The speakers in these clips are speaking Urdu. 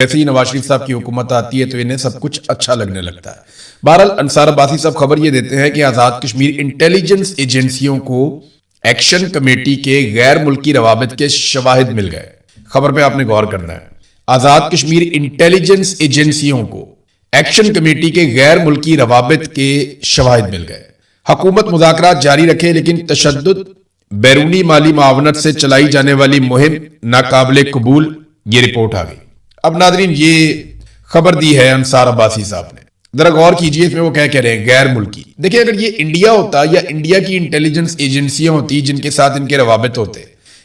جیسے ہی نواز شریف صاحب کی حکومت آتی ہے تو انہیں سب کچھ اچھا لگنے لگتا ہے۔ بہرحال انصار عباسی صاحب خبر یہ دیتے ہیں کہ آزاد کشمیر انٹیلیجنس ایجنسیوں کو ایکشن کمیٹی کے غیر ملکی روابط کے شواہد مل گئے۔ خبر پہ آپ نے غور کرنا ہے، آزاد کشمیر انٹیلیجنس ایجنسیوں کو ایکشن کمیٹی کے غیر ملکی روابط کے شواہد مل گئے۔ حکومت مذاکرات جاری رکھے لیکن تشدد، بیرونی مالی معاونت سے چلائی جانے والی مہم ناقابل قبول، یہ رپورٹ آ گئی۔ اب ناظرین یہ خبر دی ہے انصار عباسی صاحب نے، ذرا غور کیجئے اس میں وہ کیا کہہ رہے ہیں، غیر ملکی۔ دیکھیں اگر یہ انڈیا ہوتا یا انڈیا کی انٹیلیجنس ایجنسیاں ہوتی جن کے ساتھ ان کے روابط ہوتے،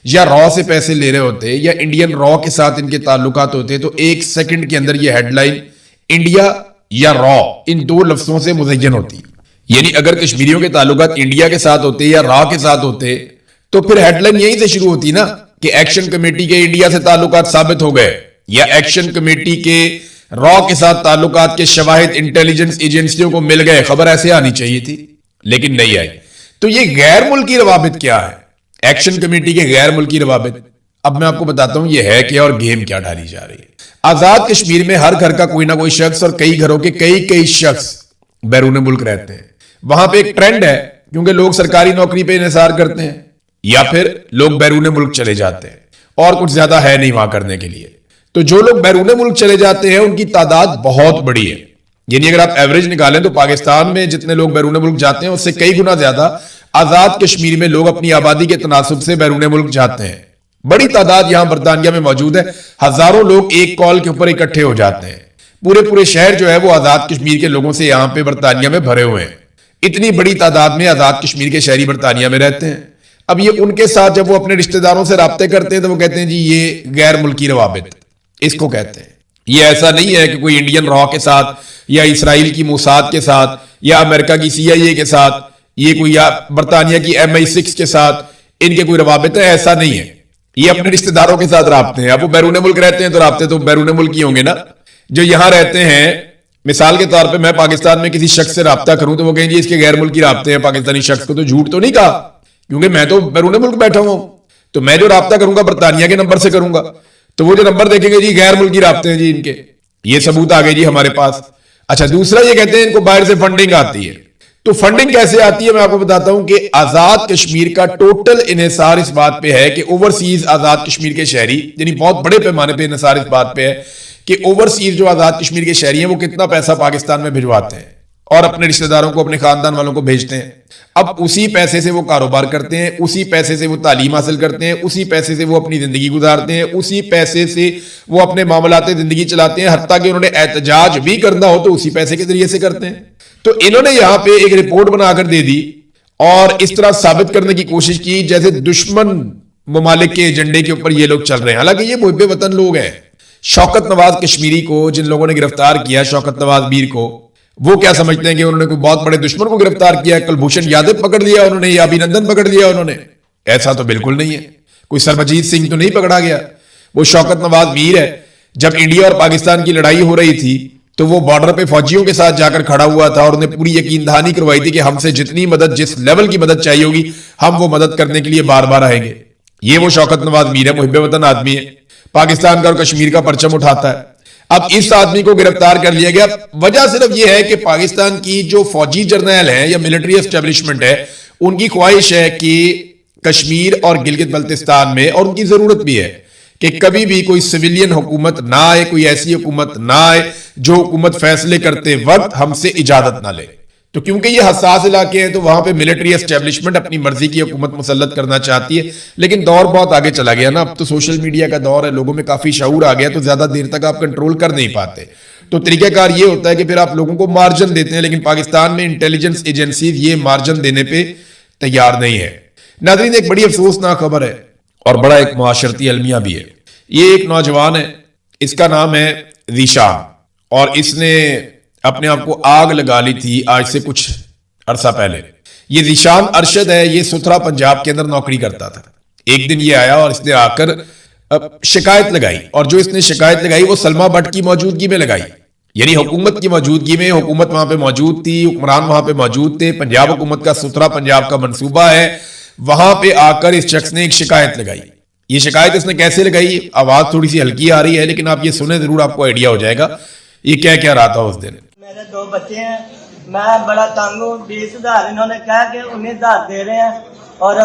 یا را سے پیسے لے رہے ہوتے، یا انڈین را کے ساتھ ان کے تعلقات ہوتے، تو ایک سیکنڈ کے اندر یہ ہیڈ لائن انڈیا یا را ان دو لفظوں سے مزین ہوتی۔ یعنی اگر کشمیریوں کے تعلقات انڈیا کے ساتھ ہوتے یا را کے ساتھ ہوتے تو پھر ہیڈ لائن یہیں سے شروع ہوتی نا کہ ایکشن کمیٹی کے انڈیا سے تعلقات ثابت ہو گئے، یا ایکشن کمیٹی کے را کے ساتھ تعلقات کے شواہد انٹیلیجنس ایجنسیوں کو مل گئے۔ خبر ایسے آنی چاہیے تھی لیکن نہیں آئی۔ تو یہ غیر ملکی روابط کیا ہے؟ ایکشن کمیٹی کے غیر ملکی روابط، اب میں آپ کو بتاتا ہوں یہ ہے کیا اور گیم کیا ڈالی جا رہی ہے۔ آزاد کشمیر میں ہر گھر کا کوئی نہ کوئی شخص اور کئی گھروں کے کئی شخص بیرون ملک رہتے ہیں۔ وہاں پہ ایک ٹرینڈ ہے کیونکہ لوگ سرکاری نوکری پہ انحصار کرتے ہیں یا پھر لوگ بیرون ملک چلے جاتے ہیں اور کچھ زیادہ ہے نہیں وہاں کرنے کے لیے۔ تو جو لوگ بیرون ملک چلے جاتے ہیں ان کی تعداد بہت بڑی ہے، یعنی اگر آپ ایوریج نکالیں تو پاکستان میں جتنے لوگ بیرون ملک جاتے ہیں اس سے کئی گنا زیادہ آزاد کشمیر میں لوگ اپنی آبادی کے تناسب سے بیرون ملک جاتے ہیں۔ بڑی تعداد یہاں برطانیہ میں موجود ہے، ہزاروں لوگ ایک کال کے اوپر اکٹھے ہو جاتے ہیں۔ پورے شہر جو ہے وہ آزاد کشمیر کے لوگوں سے یہاں پہ برطانیہ میں بھرے ہوئے ہیں۔ اتنی بڑی تعداد میں آزاد کشمیر کے شہری برطانیہ میں رہتے ہیں۔ اب یہ ان کے ساتھ جب وہ اپنے رشتہ داروں سے رابطے کرتے ہیں تو وہ کہتے ہیں جی یہ غیر ملکی روابط اس کو کہتے ہیں۔ یہ ایسا نہیں ہے کہ کوئی انڈین را کے ساتھ یا اسرائیل کی موساد کے ساتھ یا امریکہ کی CIA کے ساتھ، یہ کوئی یا برطانیہ کی MI6 کے ساتھ ان کے کوئی روابط ہے، ایسا نہیں ہے۔ یہ اپنے رشتہ داروں کے ساتھ رابطے ہیں۔ اب وہ بیرون ملک رہتے ہیں تو رابطے تو بیرون ملک ہی ہوں گے نا۔ جو یہاں رہتے ہیں، مثال کے طور پہ میں پاکستان میں کسی شخص سے رابطہ کروں تو وہ کہیں جی اس کے غیر ملکی رابطے ہیں پاکستانی شخص کو، تو جھوٹ تو نہیں کہا کیونکہ میں تو بیرون ملک بیٹھا ہوں، تو میں جو رابطہ کروں گا برطانیہ کے نمبر سے کروں گا، تو وہ جو نمبر دیکھیں گے جی غیر ملکی رابطے ہیں جی ان کے، یہ ثبوت آ گئے جی ہمارے پاس۔ اچھا دوسرا یہ کہتے ہیں ان کو باہر سے فنڈنگ آتی ہے، تو فنڈنگ کیسے آتی ہے میں آپ کو بتاتا ہوں کہ آزاد کشمیر کا ٹوٹل انحصار اس بات پہ ہے کہ اوورسیز آزاد کشمیر کے شہری، یعنی بہت بڑے پیمانے پہ انحصار اس بات پہ ہے کہ اوورسیز جو آزاد کشمیر کے شہری ہیں وہ کتنا پیسہ پاکستان میں بھجواتے ہیں اور اپنے رشتہ داروں کو، اپنے خاندان والوں کو بھیجتے ہیں۔ اب اسی پیسے سے وہ کاروبار کرتے ہیں، اسی پیسے سے وہ تعلیم حاصل کرتے ہیں، اسی پیسے سے وہ اپنی زندگی گزارتے ہیں، اسی پیسے سے وہ اپنے معاملات زندگی چلاتے ہیں، حتیٰ کہ انہوں نے احتجاج بھی کرنا ہو تو اسی پیسے کے ذریعے سے کرتے ہیں۔ تو انہوں نے یہاں پہ ایک رپورٹ بنا کر دے دی اور اس طرح ثابت کرنے کی کوشش کی جیسے دشمن ممالک کے ایجنڈے کے اوپر یہ لوگ چل رہے ہیں، حالانکہ یہ محب وطن لوگ ہیں۔ شوکت نواز کشمیری کو جن لوگوں نے گرفتار کیا، شوکت نواز میر کو، وہ کیا سمجھتے ہیں کہ انہوں نے کوئی بہت بڑے دشمن کو گرفتار کیا، کلبھوشن یادو پکڑ لیا انہوں نے یا ابھینندن پکڑ لیا انہوں نے؟ ایسا تو بالکل نہیں ہے۔ کوئی سربجیت سنگھ تو نہیں پکڑا گیا۔ وہ شوکت نواز میر ہے، جب انڈیا اور پاکستان کی لڑائی ہو رہی تھی تو وہ بارڈر پہ فوجیوں کے ساتھ جا کر کھڑا ہوا تھا اور انہیں پوری یقین دہانی کروائی تھی کہ ہم سے جتنی مدد، جس لیول کی مدد چاہیے ہوگی ہم وہ مدد کرنے کے لیے بار بار آئیں گے۔ یہ وہ شوکت نواز میر ہے، محب وطن آدمی ہے، پاکستان کا اور کشمیر کا پرچم اٹھاتا ہے۔ اب اس آدمی کو گرفتار کر لیا گیا، وجہ صرف یہ ہے کہ پاکستان کی جو فوجی جرنیل ہیں یا ملٹری اسٹیبلشمنٹ ہے ان کی خواہش ہے کہ کشمیر اور گلگت بلتستان میں، اور ان کی ضرورت بھی ہے کہ کبھی بھی کوئی سویلین حکومت نہ آئے، کوئی ایسی حکومت نہ آئے جو حکومت فیصلے کرتے وقت ہم سے اجازت نہ لے۔ تو کیونکہ یہ حساس علاقے ہیں تو وہاں پہ ملٹری اسٹیبلشمنٹ اپنی مرضی کی حکومت مسلط کرنا چاہتی ہے، لیکن دور بہت آگے چلا گیا نا، اب تو سوشل میڈیا کا دور ہے، لوگوں میں کافی شعور آ گیا، تو زیادہ دیر تک آپ کنٹرول کر نہیں پاتے۔ تو طریقہ کار یہ ہوتا ہے کہ پھر آپ لوگوں کو مارجن دیتے ہیں، لیکن پاکستان میں انٹیلیجنس ایجنسیز یہ مارجن دینے پہ تیار نہیں ہے۔ ناظرین ایک بڑی افسوسناک خبر ہے اور بڑا ایک معاشرتی المیہ بھی ہے۔ یہ ایک نوجوان ہے، اس کا نام ہے ذیشان، اور اس نے اپنے آپ کو آگ لگا لی تھی آج سے کچھ عرصہ پہلے۔ یہ ذیشان ارشد ہے، یہ ستھرا پنجاب کے اندر نوکری کرتا تھا۔ ایک دن یہ آیا اور اس نے آ کر شکایت لگائی، اور جو اس نے شکایت لگائی وہ سلما بٹ کی موجودگی میں لگائی، یعنی حکومت کی موجودگی میں۔ حکومت وہاں پہ موجود تھی، حکمران وہاں پہ موجود تھے، پنجاب حکومت کا ستھرا پنجاب کا منصوبہ ہے، وہاں پہ آ کر اس شخص نے ایک شکایت لگائی۔ یہ شکایت اس نے کیسے لگائی؟ آواز تھوڑی سی ہلکی آ رہی ہے لیکن آپ یہ سنیں ضرور، آپ کو آئیڈیا ہو جائے گا یہ کیا رہا تھا اس دن۔ میرے 2 بچے ہیں، میں بڑا تنگ ہوں، 20,000 انہوں نے کہا کہ 19,000 دے رہے ہیں، اور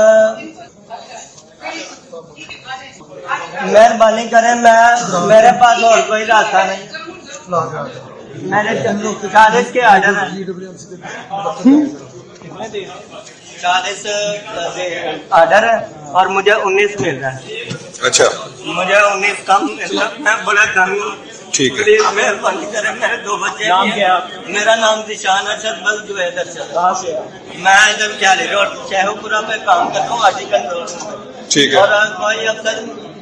مہربانی کریں، میرے پاس اور کوئی راستہ نہیں، میرے 40 کے آرڈر ہیں، 40 آرڈر ہے اور مجھے 19 مل رہا ہے۔ اچھا، مجھے 19 کم مل رہا ہے، میں بڑا تنگ ہوں، ٹھیک ہے۔ پلیز مہربانی کریں، میرے 2 بچے ہیں۔ میرا نام ذیشان ارشد بل جوید ارشد، میں ادھر کیالی روڈ شیخو پورہ پہ کام کرتا ہوں، آٹی کنٹرول میں، ٹھیک ہے۔ اور کوئی افسر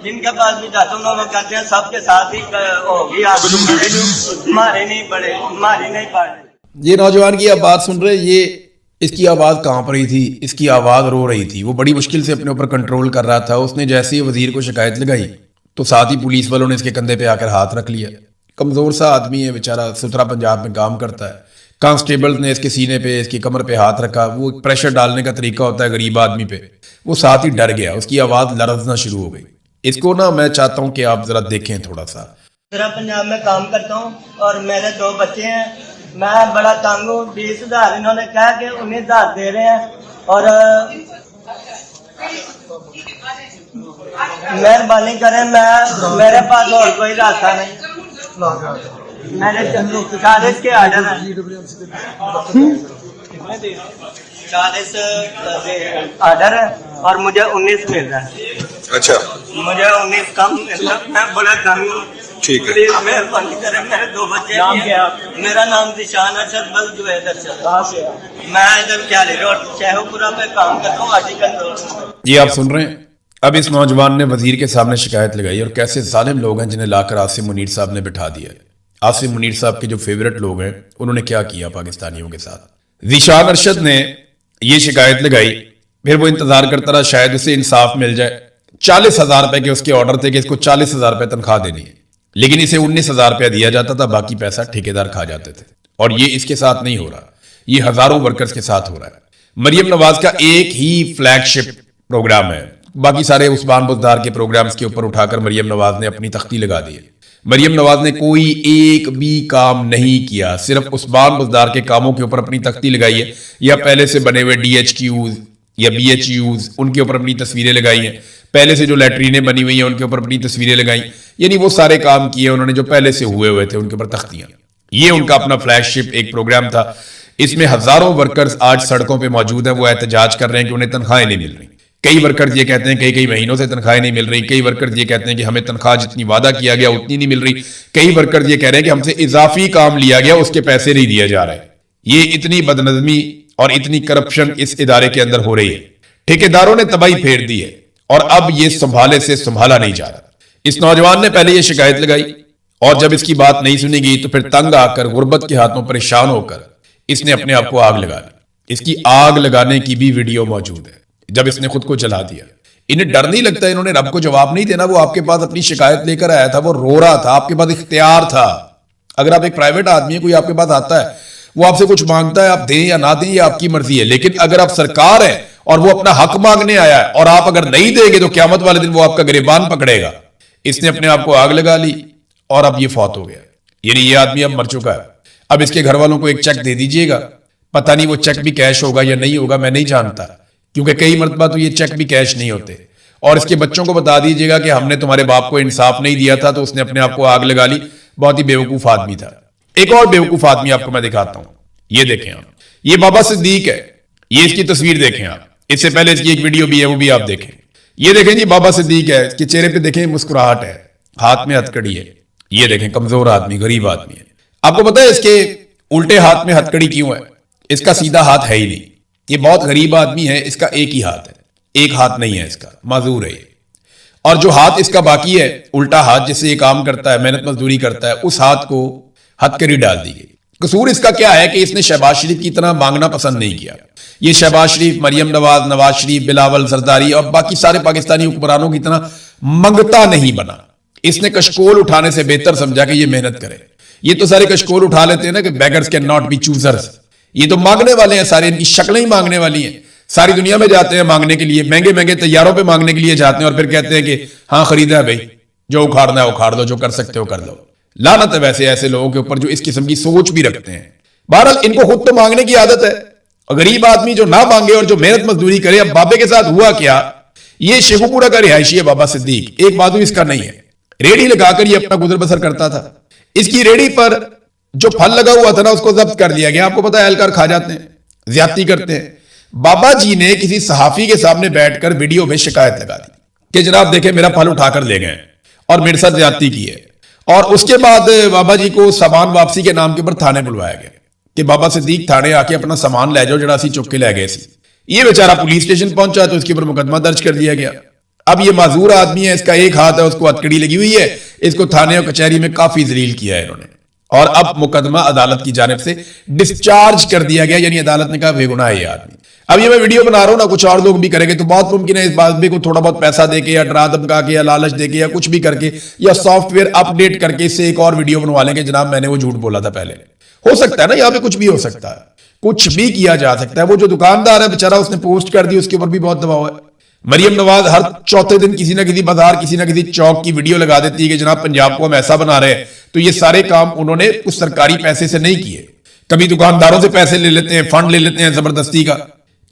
جن کے پاس بھی جاتا ہوں وہ کہتے ہیں سب کے ساتھ ہی ہوگی، ہمارے نہیں پڑے، ہماری نہیں پڑے۔ یہ نوجوان کی آپ بات سن رہے، یہ اس کی آواز کانپ رہی تھی، اس کی آواز رو رہی تھی، وہ بڑی مشکل سے اپنے اوپر کنٹرول کر رہا تھا۔ اس نے جیسے ہی وزیر کو شکایت لگائی تو ساتھ ہی پولیس والوں نے اس کے کندھے پہ آ کر ہاتھ رکھ لیا۔ کمزور سا آدمی ہے بیچارہ، سترا پنجاب میں کام کرتا ہے، کانسٹیبل نے اس کے سینے پہ، اس کی کمر پہ ہاتھ رکھا، وہ پریشر ڈالنے کا طریقہ ہوتا ہے غریب آدمی پہ، وہ ساتھ ہی ڈر گیا، اس کی آواز لرزنا شروع ہو گئی۔ اس کو نا میں چاہتا ہوں کہ آپ ذرا دیکھیں تھوڑا سا۔ سترا پنجاب میں کام کرتا ہوں اور میرے 2 بچے ہیں، میں بڑا تنگ ہوں، 20,000 انہوں نے کہا کہ 19,000 دے رہے ہیں، اور مہربانی کریں، میرے پاس اور کوئی راستہ نہیں، میرے 40 کے آرڈر ہیں، 40 آرڈر ہے اور مجھے 19 مل رہا ہے۔ اچھا، مجھے 19 کم مل رہا ہے، میں بڑا تنگ ہوں، ٹھیک ہے۔ پلیز مہربانی کریں، میرے 2 بچے ہیں۔ میرا نام ذیشان ارشد بل جوید ارشد، میں ادھر کیالی روڈ شیخو پورہ پہ کام کرتا ہوں، آٹی کنٹرول میں۔ یہ آپ سن رہے ہیں، اب اس نوجوان نے وزیر کے سامنے شکایت لگائی، اور کیسے ظالم لوگ ہیں جنہیں لا کر عاصم منیر صاحب نے بٹھا دیا۔ عاصم منیر صاحب کے جو فیورٹ لوگ ہیں انہوں نے کیا کیا پاکستانیوں کے ساتھ۔ ذیشان ارشد نے یہ شکایت لگائی، پھر وہ انتظار کرتا رہا شاید اسے انصاف مل جائے۔ 40,000 روپے کے اس کے آرڈر تھے کہ اس کو 40,000 روپے تنخواہ دینی ہے، لیکن اسے 19,000 روپے دیا جاتا تھا، باقی پیسہ ٹھیکیدار کھا جاتے تھے۔ اور یہ اس کے ساتھ نہیں ہو رہا، یہ ہزاروں ورکرز کے ساتھ ہو رہا ہے۔ مریم نواز کا ایک ہی فلیگ شپ پروگرام ہے، باقی سارے عثمان بزدار کے پروگرامز کے اوپر اٹھا کر مریم نواز نے اپنی تختی لگا دی ہے۔ مریم نواز نے کوئی ایک بھی کام نہیں کیا، صرف عثمان بزدار کے کاموں کے اوپر اپنی تختی لگائی ہے، یا پہلے سے بنے ہوئے DHQs یا BHUs ان کے اوپر اپنی تصویریں لگائی ہیں، پہلے سے جو لیٹرینیں بنی ہوئی ہیں ان کے اوپر اپنی تصویریں لگائیں، یعنی وہ سارے کام کیے انہوں نے جو پہلے سے ہوئے تھے ان کے اوپر تختیاں۔ یہ ان کا اپنا فلیگ شپ ایک پروگرام تھا، اس میں ہزاروں ورکرز آج سڑکوں پہ موجود ہیں، وہ احتجاج کر رہے ہیں کہ انہیں تنخواہیں نہیں مل رہی۔ کئی ورکرز یہ کہتے ہیں کئی مہینوں سے تنخواہیں نہیں مل رہی، کئی ورکرز یہ کہتے ہیں کہ ہمیں تنخواہ جتنی وعدہ کیا گیا اتنی نہیں مل رہی، کئی ورکرز یہ کہہ رہے ہیں کہ ہم سے اضافی کام لیا گیا اس کے پیسے نہیں دیے جا رہے۔ یہ اتنی بدنظمی اور اتنی کرپشن اس ادارے کے اندر ہو رہی ہے، ٹھیکیداروں نے تباہی پھیر دی ہے، اور اب یہ سنبھالے سے سنبھالا نہیں جا رہا۔ اس نوجوان نے پہلے یہ شکایت لگائی، اور جب اس کی بات نہیں سنی گئی تو پھر تنگ آ کر غربت کے ہاتھوں پریشان ہو کر اس نے اپنے آپ کو آگ لگا لی۔ اس کی آگ لگانے کی بھی ویڈیو موجود ہے جب اس نے خود کو جلا دیا۔ انہیں ڈر نہیں لگتا، انہوں نے رب کو جواب نہیں دینا، وہ آپ کے پاس اپنی شکایت لے کر آیا تھا، وہ رو رہا تھا، آپ کے پاس اختیار تھا۔ اگر آپ ایک پرائیویٹ آدمی ہیں، کوئی آپ کے پاس آتا ہے، وہ آپ سے کچھ مانگتا ہے، آپ دیں یا نہ دیں یہ آپ کی مرضی ہے، لیکن اگر آپ سرکار ہیں اور وہ اپنا حق مانگنے آیا ہے اور آپ اگر نہیں دیں گے تو قیامت والے دن وہ آپ کا گریبان پکڑے گا۔ اس نے اپنے آپ کو آگ لگا لی اور اب یہ فوت ہو گیا، یعنی یہ آدمی اب مر چکا ہے۔ اب اس کے گھر والوں کو ایک چیک دے دیجئے گا، پتہ نہیں وہ چیک بھی کیش ہوگا یا نہیں ہوگا، میں نہیں جانتا، کیونکہ کئی مرتبہ تو یہ چیک بھی کیش نہیں ہوتے۔ اور اس کے بچوں کو بتا دیجئے گا کہ ہم نے تمہارے باپ کو انصاف نہیں دیا تھا تو اس نے اپنے آپ کو آگ لگا لی، بہت ہی بیوقوف آدمی تھا۔ ایک اور بیوقوف آدمی آپ کو میں دکھاتا ہوں، یہ دیکھیں آپ، یہ بابا صدیق ہے، یہ اس کی تصویر دیکھیں آپ، اس سے پہلے اس کی ایک ویڈیو بھی ہے وہ بھی آپ دیکھیں۔ یہ دیکھیں جی بابا صدیق ہے، اس کے چہرے پہ دیکھیں مسکراہٹ ہے، ہاتھ میں ہتھکڑی ہے، یہ دیکھیں کمزور آدمی، غریب آدمی ہے۔ آپ کو پتہ ہے اس کے الٹے ہاتھ میں ہتھکڑی کیوں ہے؟ اس کا سیدھا ہاتھ ہے ہی نہیں، یہ بہت غریب آدمی ہے، اس کا ایک ہی ہاتھ ہے، ایک ہاتھ نہیں ہے اس کا، معذور ہے یہ۔ اور جو ہاتھ اس کا باقی ہے، الٹا ہاتھ جس سے یہ کام کرتا ہے، محنت مزدوری کرتا ہے، اس ہاتھ کو ہتھکڑی ڈال دی گئی۔ قصور اس کا کیا ہے کہ اس نے شہباز شریف کی طرح مانگنا پسند نہیں کیا۔ یہ شہباز شریف، مریم نواز، نواز شریف، بلاول زرداری اور باقی سارے پاکستانی حکمرانوں کی طرح منگتا نہیں بنا۔ اس نے کشکول اٹھانے سے بہتر سمجھا کہ یہ محنت کرے۔ یہ تو سارے کشکول اٹھا لیتے ہیں نا کہ beggars can not be choosers, یہ تو مانگنے والے ہیں سارے، ان کی شکلیں ہی مانگنے والی ہیں۔ ساری دنیا میں جاتے ہیں مانگنے کے لیے, مہنگے مہنگے طیاروں پہ مانگنے کے لیے جاتے ہیں, اور پھر کہتے ہیں کہ ہاں خریدا ہے بھائی, جو اکھاڑنا ہے اکھاڑ دو, جو کر سکتے ہو کر دو. لعنت ہے ویسے ایسے لوگوں کے اوپر جو اس قسم کی سوچ بھی رکھتے ہیں. بہرحال ان کو خود تو مانگنے کی عادت ہے, غریب آدمی جو نہ مانگے اور جو محنت مزدوری کرے. اب بابے کے ساتھ ہوا کیا, یہ شیخو پورہ کا رہائشی ہے بابا صدیق, ایک بازو اس کا نہیں ہے, ریڑھی لگا کر یہ اپنا گزر بسر کرتا تھا. اس کی ریڑھی پر جو پھل لگا ہوا تھا نا اس کو ضبط کر لیا گیا. آپ کو پتا ہے اہلکار کھا جاتے ہیں, زیادتی کرتے ہیں. بابا جی نے کسی صحافی کے سامنے بیٹھ کر ویڈیو میں شکایت لگا دی کہ جناب دیکھیں میرا پھل اٹھا کر لے گئے اور میرے ساتھ زیادتی کی ہے. اور اس کے بعد بابا جی کو سامان واپسی کے نام کے اوپر تھانے بلوایا گیا کہ بابا صدیق تھانے آ کے اپنا سامان لے جاؤ جڑا سی چک کے لے گئے سی. یہ بیچارہ پولیس اسٹیشن پہنچا تو اس کے اوپر مقدمہ درج کر دیا گیا. اب یہ معذور آدمی ہے, اس کا ایک ہاتھ ہے, اس کو ہتکڑی لگی ہوئی ہے, اس کو تھانے اور کچہری میں کافی ذلیل کیا ہے انہوں نے, اور اب مقدمہ عدالت کی جانب سے ڈسچارج کر دیا گیا. یعنی عدالت نے کہا بے گناہ ہے یہ آدمی. اب یہ میں ویڈیو بنا رہا ہوں نا, کچھ اور لوگ بھی کریں گے تو بہت ممکن ہے اس بات کو تھوڑا بہت پیسہ دے کے یا ڈرا دھمکا کے یا لالچ دے کے یا کچھ بھی کر کے یا سافٹ ویئر اپ ڈیٹ کر کے اس سے ایک اور ویڈیو بنوا لیں کہ جناب میں نے وہ جھوٹ بولا تھا پہلے. ہو سکتا ہے نا, یہاں پہ کچھ بھی ہو سکتا ہے, کچھ بھی کیا جا سکتا ہے. وہ جو دکاندار ہے بیچارہ اس نے پوسٹ کر دی, اس کے اوپر بھی بہت دباؤ ہے. مریم نواز ہر چوتھے دن کسی نہ کسی بازار کسی نہ کسی چوک کی ویڈیو لگا دیتی ہے کہ جناب پنجاب کو ہم ایسا بنا رہے ہیں. تو یہ سارے کام انہوں نے کچھ سرکاری پیسے سے نہیں کیے, کبھی دکانداروں سے پیسے لے لیتے ہیں, فنڈ لے لیتے ہیں زبردستی کا,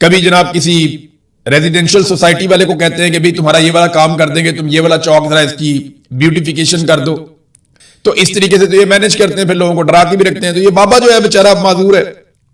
کبھی جناب کسی ریزیڈینشل سوسائٹی والے کو کہتے ہیں کہ بھئی تمہارا یہ والا کام کر دیں گے, تم یہ والا چوک ذرا اس کی بیوٹیفیکیشن کر دو. تو اس طریقے سے تو یہ مینج کرتے ہیں, پھر لوگوں کو ڈرا کے بھی رکھتے ہیں. تو یہ بابا جو ہے بیچارہ معذور ہے.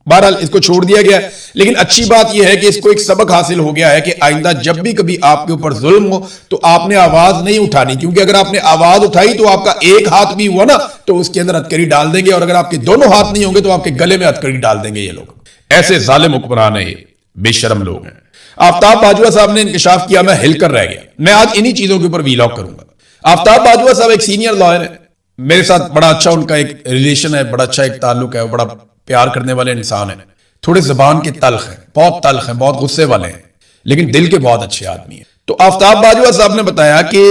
بہرحال اس کو چھوڑ دیا گیا ہے, لیکن اچھی بات یہ ہے کہ اس کو ایک سبق حاصل ہو گیا ہے کہ آئندہ جب بھی کبھی آپ کے اوپر ظلم ہو تو آپ نے آواز نہیں اٹھانی, کیونکہ اگر آپ نے آواز اٹھائی تو آپ کا ایک ہاتھ بھی ہوا نا تو اس کے اندر ہتکڑی ڈال دیں گے, اور اگر آپ کے دونوں ہاتھ نہیں ہوں گے تو آپ کے گلے میں ہتکڑی ڈال دیں گے. یہ لوگ ایسے ظالم حکمران ہیں, یہ بے شرم لوگ ہیں. آفتاب باجوہ صاحب نے انکشاف کیا, میں ہل کر رہ گیا. میں آج انہی چیزوں کے اوپر ویلاگ کروں گا. آفتاب باجوہ صاحب ایک سینئر لائر ہیں, میرے ساتھ بڑا اچھا ان کا ایک ریلیشن ہے, بڑا اچھا ایک تعلق ہے, بڑا پیار کرنے والے انسان ہیں. تھوڑے زبان کے تلخ ہیں, بہت تلخ ہیں, بہت غصے والے ہیں, لیکن دل کے بہت اچھے آدمی ہیں. تو آفتاب باجوہ صاحب نے بتایا کہ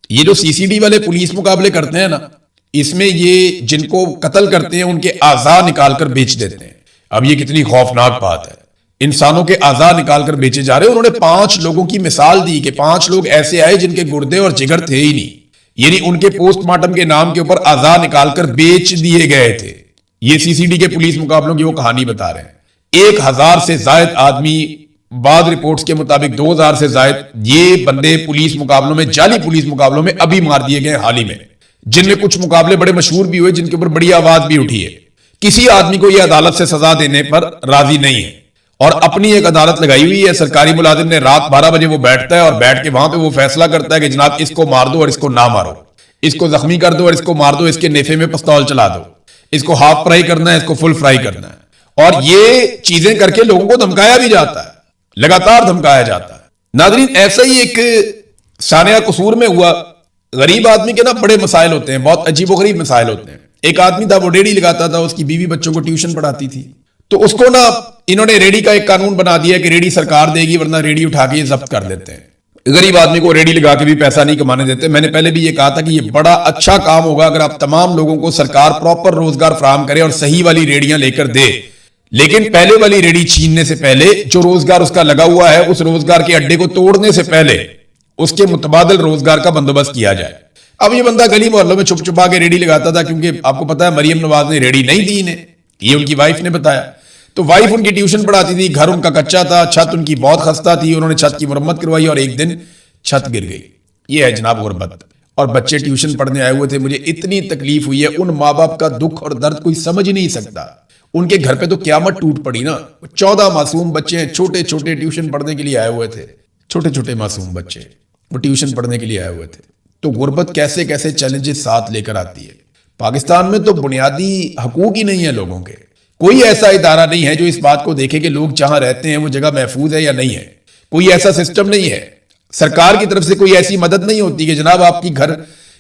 یہ جو سی سی ڈی والے پولیس مقابلے کرتے ہیں نا, اس میں یہ جن کو قتل کرتے ہیں ان کے اعضاء نکال کر بیچ دیتے ہیں. اب یہ کتنی خوفناک بات ہے, انسانوں کے اعضاء نکال کر بیچے جا رہے ہیں. انہوں نے 5 لوگوں کی مثال دی کہ 5 لوگ ایسے آئے جن کے گردے اور جگر تھے ہی نہیں, یعنی ان کے پوسٹ مارٹم کے نام کے اوپر اعضاء نکال کر بیچ دیے گئے تھے. یہ سی سی ڈی کے پولیس مقابلوں کی وہ کہانی بتا رہے ہیں. 1000 سے زائد آدمی, بعض رپورٹس کے مطابق 2000 سے زائد یہ بندے پولیس مقابلوں میں, جعلی پولیس مقابلوں میں ابھی مار دیے گئے حال ہی میں, جن میں کچھ مقابلے بڑے مشہور بھی ہوئے, جن کے اوپر بڑی آواز بھی اٹھی ہے. کسی آدمی کو یہ عدالت سے سزا دینے پر راضی نہیں ہے, اور اپنی ایک عدالت لگائی ہوئی ہے. سرکاری ملازم نے رات 12 بجے وہ بیٹھتا ہے اور بیٹھ کے وہاں پہ وہ فیصلہ کرتا ہے کہ جناب اس کو مار دو اور اس کو نہ مارو, اس کو زخمی کر دو اور اس کو مار دو, اس کے نیفے میں پستول چلا دو, اس کو ہاف فرائی کرنا ہے, اس کو فل فرائی کرنا ہے. اور یہ چیزیں کر کے لوگوں کو دھمکایا بھی جاتا ہے, لگاتار دھمکایا جاتا ہے. ناظرین ایسا ہی ایک ثانیہ قصور میں ہوا. غریب آدمی کے نا بڑے مسائل ہوتے ہیں, بہت عجیب و غریب مسائل ہوتے ہیں. ایک آدمی تھا وہ ریڑھی لگاتا تھا, اس کی بیوی بچوں کو ٹیوشن پڑھاتی تھی. تو اس کو نا انہوں نے ریڑھی کا ایک قانون بنا دیا کہ ریڑھی سرکار دے گی, ورنہ ریڑھی اٹھا کے یہ ضبط کر دیتے ہیں. غریب آدمی کو ریڑھی لگا کے بھی پیسہ نہیں کمانے دیتے. میں نے پہلے بھی یہ کہا تھا کہ یہ بڑا اچھا کام ہوگا اگر آپ تمام لوگوں کو سرکار پراپر روزگار فراہم کرے اور صحیح والی ریڑیاں لے کر دے. لیکن پہلے والی ریڑھی چھیننے سے پہلے جو روزگار اس کا لگا ہوا ہے, اس روزگار کے اڈے کو توڑنے سے پہلے اس کے متبادل روزگار کا بندوبست کیا جائے. اب یہ بندہ گلی محلوں میں چھپ چھپا کے ریڑھی لگاتا تھا, کیونکہ آپ کو پتا ہے مریم نواز نے ریڑھی نہیں دی انہیں, یہ ان کی وائف نے بتایا. تو وائف ان کی ٹیوشن پڑھاتی تھی, گھر ان کا کچا تھا, چھت ان کی بہت خستہ تھی, انہوں نے چھت کی مرمت کروائی اور ایک دن چھت گر گئی. یہ ہے جناب غربت. اور بچے ٹیوشن پڑھنے آئے ہوئے تھے, مجھے اتنی تکلیف ہوئی ہے. ان ماں باپ کا دکھ اور درد کوئی سمجھ نہیں سکتا. ان کے گھر پہ تو قیامت ٹوٹ پڑی نا. 14 معصوم بچے ہیں, چھوٹے چھوٹے ٹیوشن پڑھنے کے لیے آئے ہوئے تھے, چھوٹے چھوٹے معصوم بچے وہ ٹیوشن پڑھنے کے لیے آئے ہوئے تھے. تو غربت کیسے کیسے چیلنجز ساتھ لے کر آتی ہے. پاکستان میں تو بنیادی حقوق ہی نہیں ہے لوگوں کے. کوئی ایسا ادارہ نہیں ہے جو اس بات کو دیکھے کہ لوگ جہاں رہتے ہیں وہ جگہ محفوظ ہے یا نہیں ہے. کوئی ایسا سسٹم نہیں ہے. سرکار کی طرف سے کوئی ایسی مدد نہیں ہوتی کہ جناب آپ کی گھر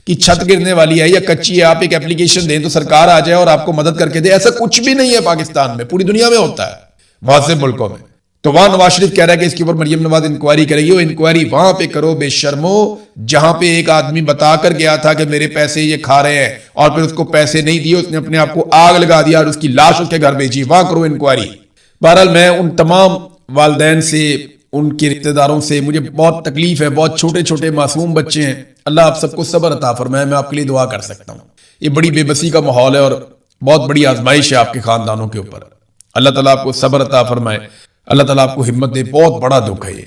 کی چھت گرنے والی ہے یا کچی ہے, آپ ایک اپلیکیشن دیں تو سرکار آ جائے اور آپ کو مدد کر کے دے. ایسا کچھ بھی نہیں ہے پاکستان میں. پوری دنیا میں ہوتا ہے, بہت سے ملکوں میں. تو وہاں نواز شریف کہہ رہا ہے کہ اس کے اوپر مریم نواز انکوائری کرے گی. وہ انکوائری وہاں پہ کرو بے شرمو جہاں پہ ایک آدمی بتا کر گیا تھا کہ میرے پیسے یہ کھا رہے ہیں, اور پھر اس کو پیسے نہیں دیے, اس نے اپنے آپ کو آگ لگا دیا اور اس کی لاش اس کے گھر بھیجی. وہاں کرو انکوائری. بہرحال میں ان تمام والدین سے, ان کے رشتہ داروں سے مجھے بہت تکلیف ہے. بہت چھوٹے چھوٹے معصوم بچے ہیں. اللہ آپ سب کو صبر عطا فرمائے. میں آپ کے لیے دعا کر سکتا ہوں. یہ بڑی بے بسی کا ماحول ہے اور بہت بڑی آزمائش ہے آپ کے خاندانوں کے اوپر. اللہ تعالیٰ آپ کو صبر عطا فرمائے. اللہ تعالیٰ آپ کو ہمت دے. بہت بڑا دکھ ہے یہ.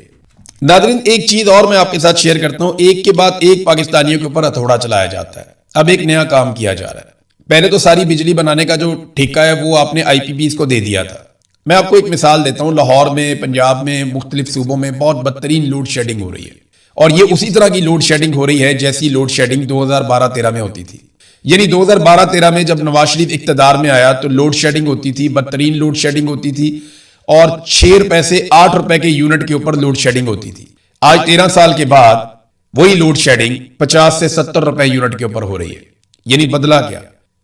ناظرین, ایک چیز اور میں آپ کے ساتھ شیئر کرتا ہوں. ایک کے بعد ایک پاکستانیوں کے اوپر ہتھوڑا چلایا جاتا ہے. اب ایک نیا کام کیا جا رہا ہے. پہلے تو ساری بجلی بنانے کا جو ٹھیکہ ہے وہ آپ نے IPPs کو دے دیا تھا. میں آپ کو ایک مثال دیتا ہوں. لاہور میں, پنجاب میں, مختلف صوبوں میں بہت بدترین لوڈ شیڈنگ ہو رہی ہے. اور یہ اسی طرح کی لوڈ شیڈنگ ہو رہی ہے جیسی لوڈ شیڈنگ 2012-13 میں ہوتی تھی. یعنی 2012-13 میں جب نواز شریف اقتدار میں آیا تو لوڈ شیڈنگ ہوتی تھی, بدترین لوڈ شیڈنگ ہوتی تھی, اور 6 روپے سے 8 روپے کے یونٹ کے اوپر لوڈ شیڈنگ ہوتی تھی. آج 13 سال کے بعد وہی لوڈ شیڈنگ 50 سے 70 روپے یونٹ کے اوپر ہو رہی ہے. یعنی بدلا کیا؟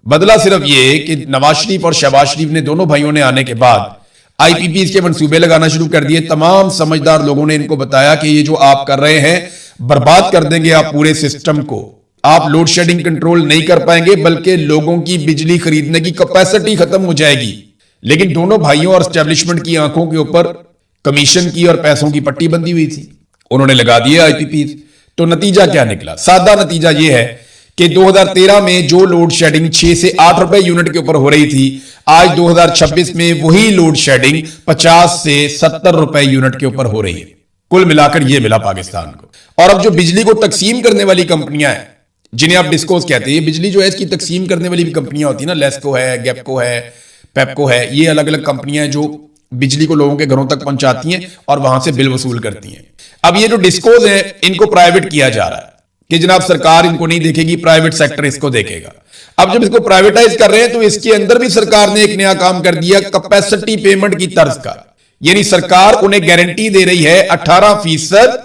بدلا صرف یہ کہ نواز شریف اور شہباز شریف نے, دونوں بھائیوں نے آنے کے بعد IPPs کے منصوبے لگانا شروع کر دیے. تمام سمجھدار لوگوں نے ان کو بتایا کہ یہ جو آپ کر رہے ہیں برباد کر دیں گے آپ پورے سسٹم کو. آپ لوڈ شیڈنگ کنٹرول نہیں کر پائیں گے بلکہ لوگوں کی بجلی خریدنے کی کیپیسٹی ختم ہو جائے گی. لیکن دونوں بھائیوں اور اسٹیبلشمنٹ کی آنکھوں کے اوپر کمیشن کی اور پیسوں کی پٹی بندی ہوئی تھی. انہوں نے لگا دیے IPPs. تو نتیجہ کیا نکلا؟ سادہ نتیجہ یہ ہے کہ 2013 میں جو لوڈ شیڈنگ 6 سے 8 روپے یونٹ کے اوپر ہو رہی تھی, آج 2026 میں وہی لوڈ شیڈنگ 50 سے 70 روپے یونٹ کے اوپر ہو رہی ہے. کل ملا کر یہ ملا پاکستان کو. اور اب جو بجلی کو تقسیم کرنے والی کمپنیاں ہیں جنہیں آپ ڈسکوز کہتے ہیں, بجلی جو ہے اس کی تقسیم کرنے والی بھی کمپنیاں ہوتی ہیں نا, لیسکو ہے, گیپکو ہے, پیپکو ہے. یہ الگ الگ کمپنیاں ہیں جو بجلی کو لوگوں کے گھروں تک پہنچاتی ہیں اور وہاں سے بل وصول کرتی ہیں. اب یہ جو ڈسکوز ہیں ان کو پرائیویٹ کیا جا رہا ہے کہ جناب سرکار ان کو نہیں دیکھے گی, پرائیویٹ سیکٹر اس کو دیکھے گا. اب جب اس کو پرائیویٹائز کر رہے ہیں تو اس کے اندر بھی سرکار نے ایک نیا کام کر دیا, کیپیسٹی پیمنٹ کی طرز کا. یعنی سرکار انہیں گارنٹی دے رہی ہے 18%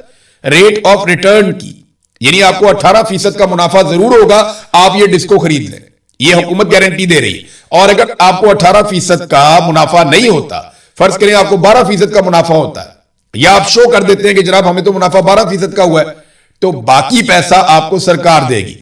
ریٹ آف ریٹرن کی. یعنی آپ کو 18% کا منافع ضرور ہوگا, آپ یہ ڈسکو خرید لیں. یہ حکومت گارنٹی دے رہی ہے. اور اگر آپ کو 18% کا منافع نہیں ہوتا, فرض کریں آپ کو 12% کا منافع ہوتا ہے, یا آپ شو کر دیتے ہیں کہ جناب ہمیں تو منافع 12% کا ہوا ہے, تو باقی پیسہ آپ کو سرکار دے گی.